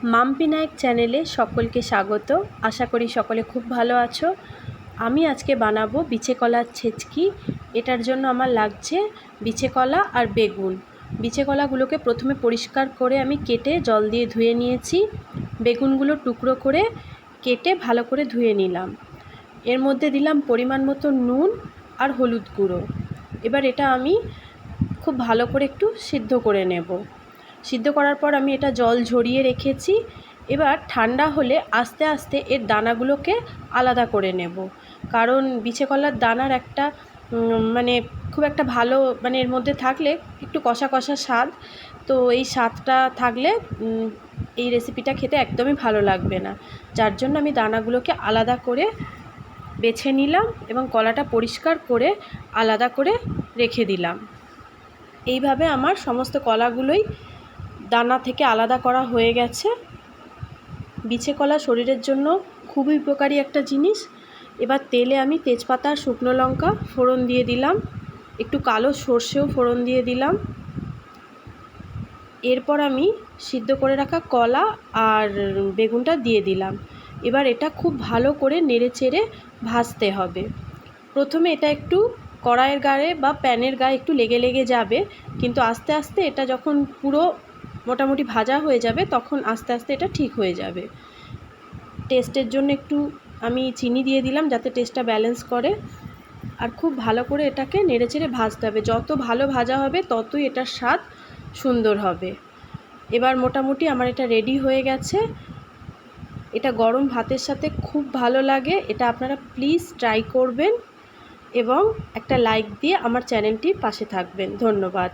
মাম্পি নায়েক চ্যানেলে সকলকে স্বাগত। আশা করি সকলে খুব ভালো আছো। আমি আজকে বানাবো বিচে কলার ছেচকি। এটার জন্য আমার লাগছে বিচে কলা আর বেগুন। বিচে কলাগুলোকে প্রথমে পরিষ্কার করে আমি কেটে জল দিয়ে ধুয়ে নিয়েছি। বেগুনগুলো টুকরো করে কেটে ভালো করে ধুয়ে নিলাম। এর মধ্যে দিলাম পরিমাণ মতো নুন আর হলুদ গুঁড়ো। এবার এটা আমি খুব ভালো করে একটু সিদ্ধ করে নেব। সিদ্ধ করার পর আমি এটা জল ঝরিয়ে রেখেছি। এবার ঠান্ডা হলে আস্তে আস্তে এর দানাগুলোকে আলাদা করে নেব, কারণ বিচে কলার দানার একটা খুব একটা ভালো এর মধ্যে থাকলে একটু কষা কষা স্বাদ, তো এই স্বাদটা থাকলে এই রেসিপিটা খেতে একদমই ভালো লাগবে না। যার জন্য আমি দানাগুলোকে আলাদা করে বেছে নিলাম এবং কলাটা পরিষ্কার করে আলাদা করে রেখে দিলাম। এইভাবে আমার সমস্ত কলাগুলোই দানা থেকে আলাদা করা হয়ে গেছে। বিচে কলা শরীরের জন্য খুবই উপকারী একটা জিনিস। এবার তেলে আমি তেজপাতা আর শুকনো লঙ্কা ফোড়ন দিয়ে দিলাম, একটু কালো সর্ষেও ফোড়ন দিয়ে দিলাম। এরপর আমি সিদ্ধ করে রাখা কলা আর বেগুনটা দিয়ে দিলাম। এবার এটা খুব ভালো করে নেড়েচেড়ে ভাজতে হবে। প্রথমে এটা একটু কড়াইয়ের গায়ে বা প্যানের গায়ে একটু লেগে লেগে যাবে, কিন্তু আস্তে আস্তে এটা যখন পুরো মোটামুটি ভাজা হয়ে যাবে তখন আস্তে আস্তে এটা ঠিক হয়ে যাবে। টেস্টের জন্য একটু আমি চিনি দিয়ে দিলাম যাতে টেস্টটা ব্যালেন্স করে। আর খুব ভালো করে এটাকে নেড়েচেড়ে ভাজতে হবে। যত ভালো ভাজা হবে ততই এটার স্বাদ সুন্দর হবে। এবার মোটামুটি আমার এটা রেডি হয়ে গেছে। এটা গরম ভাতের সাথে খুব ভালো লাগে। এটা আপনারা প্লিজ ট্রাই করবেন এবং একটা লাইক দিয়ে আমার চ্যানেলটির পাশে থাকবেন। ধন্যবাদ।